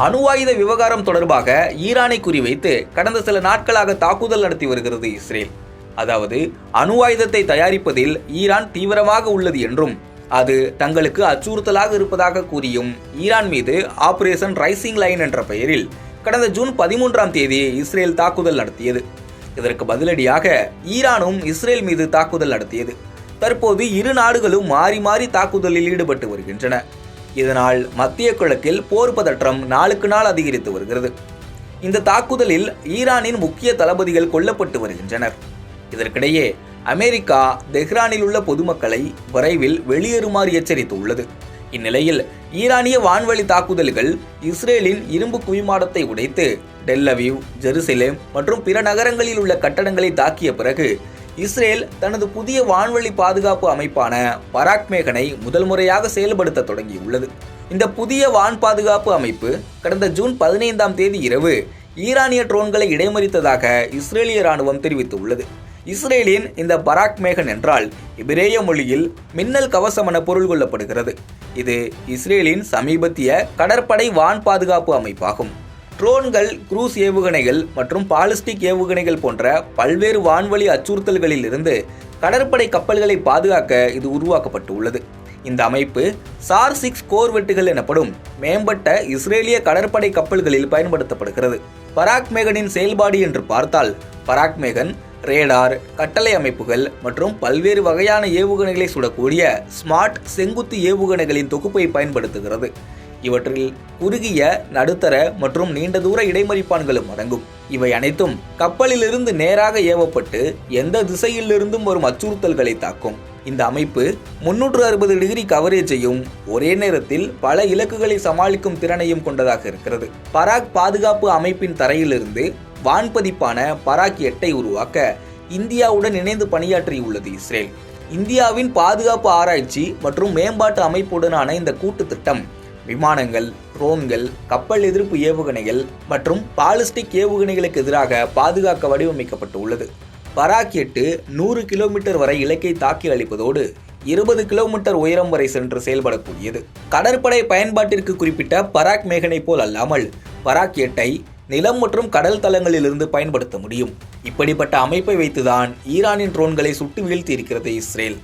அணு ஆயுத விவகாரம் தொடர்பாக ஈரானை குறிவைத்து கடந்த சில நாட்களாக தாக்குதல் நடத்தி வருகிறது இஸ்ரேல். அதாவது அணு ஆயுதத்தை தயாரிப்பதில் ஈரான் தீவிரமாக உள்ளது என்றும் அது தங்களுக்கு அச்சுறுத்தலாக இருப்பதாக கூறியும் ஈரான் மீது ஆபரேஷன் ரைசிங் லைன் என்ற பெயரில் கடந்த ஜூன் 13ஆம் தேதி இஸ்ரேல் தாக்குதல் நடத்தியது. இதற்கு பதிலடியாக ஈரானும் இஸ்ரேல் மீது தாக்குதல் நடத்தியது. தற்போது இரு நாடுகளும் மாறி மாறி தாக்குதலில் ஈடுபட்டு வருகின்றன. இதனால் மத்திய கிழக்கில் போர் பதற்றம் நாளுக்கு நாள் அதிகரித்து வருகிறது. இந்த தாக்குதலில் ஈரானின் முக்கிய தளபதிகள் கொல்லப்பட்டு வருகின்றனர். இதற்கிடையே அமெரிக்கா தெஹ்ரானில் உள்ள பொதுமக்களை விரைவில் வெளியேறுமாறு எச்சரித்துள்ளது. இந்நிலையில் ஈரானிய வான்வழி தாக்குதல்கள் இஸ்ரேலின் இரும்பு குவிமாடத்தை உடைத்து டெல் அவீவ், ஜெருசலேம் மற்றும் பிற நகரங்களில் உள்ள கட்டடங்களை தாக்கிய பிறகு இஸ்ரேல் தனது புதிய வான்வழி பாதுகாப்பு அமைப்பான பராக் மேகனை முதல் முறையாக செயல்படுத்த தொடங்கியுள்ளது. இந்த புதிய வான் பாதுகாப்பு அமைப்பு கடந்த ஜூன் 15ஆம் தேதி இரவு ஈரானிய ட்ரோன்களை இடைமறித்ததாக இஸ்ரேலிய ராணுவம் தெரிவித்துள்ளது. இஸ்ரேலின் இந்த பராக் மேகன் என்றால் எபிரேய மொழியில் மின்னல் கவசம் என பொருள் கொள்ளப்படுகிறது. இது இஸ்ரேலின் சமீபத்திய கடற்படை வான் பாதுகாப்பு அமைப்பாகும். ட்ரோன்கள், குரூஸ் ஏவுகணைகள் மற்றும் பாலிஸ்டிக் ஏவுகணைகள் போன்ற பல்வேறு வான்வழி அச்சுறுத்தல்களில் இருந்து கடற்படை கப்பல்களை பாதுகாக்க இது உருவாக்கப்பட்டுள்ளது. இந்த அமைப்பு SAR-6 கோர்வெட்டுகள் எனப்படும் மேம்பட்ட இஸ்ரேலிய கடற்படை கப்பல்களில் பயன்படுத்தப்படுகிறது. பராக் மேகனின் செயல்பாடு என்று பார்த்தால் பராக் மேகன் ரேடார், கட்டளை அமைப்புகள் மற்றும் பல்வேறு வகையான ஏவுகணைகளை சுடக்கூடிய ஸ்மார்ட் செங்குத்து ஏவுகணைகளின் தொகுப்பை பயன்படுத்துகிறது. இவற்றில் குறுகிய, நடுத்தர மற்றும் நீண்ட தூர இடைமறிப்பான்களும் அடங்கும். இவை அனைத்தும் கப்பலிலிருந்து நேராக ஏவப்பட்டு எந்த திசையிலிருந்தும் வரும் அச்சுறுத்தல்களை தாக்கும். இந்த அமைப்பு 360 டிகிரி கவரேஜையும் ஒரே நேரத்தில் பல இலக்குகளை சமாளிக்கும் திறனையும் கொண்டதாக இருக்கிறது. பராக் பாதுகாப்பு அமைப்பின் தரையிலிருந்து வான்பதிப்பான பராக் 8ஐ உருவாக்க இந்தியாவுடன் இணைந்து பணியாற்றியுள்ளது இஸ்ரேல். இந்தியாவின் பாதுகாப்பு ஆராய்ச்சி மற்றும் மேம்பாட்டு அமைப்புடனான இந்த கூட்டு திட்டம் விமானங்கள், ட்ரோன்கள், கப்பல் எதிர்ப்பு ஏவுகணைகள் மற்றும் பாலிஸ்டிக் ஏவுகணைகளுக்கு எதிராக பாதுகாக்க வடிவமைக்கப்பட்டுள்ளது. பராக் 8 100 கிலோமீட்டர் வரை இலக்கை தாக்கி அளிப்பதோடு 20 கிலோமீட்டர் உயரம் வரை சென்று செயல்படக்கூடியது. கடற்படை பயன்பாட்டிற்கு குறிப்பிட்ட பராக் மேகனை போல் அல்லாமல் பராக் 8ஐ நிலம் மற்றும் கடல் தளங்களிலிருந்து பயன்படுத்த முடியும். இப்படிப்பட்ட அமைப்பை வைத்துதான் ஈரானின் ட்ரோன்களை சுட்டு வீழ்த்தி இருக்கிறது இஸ்ரேல்.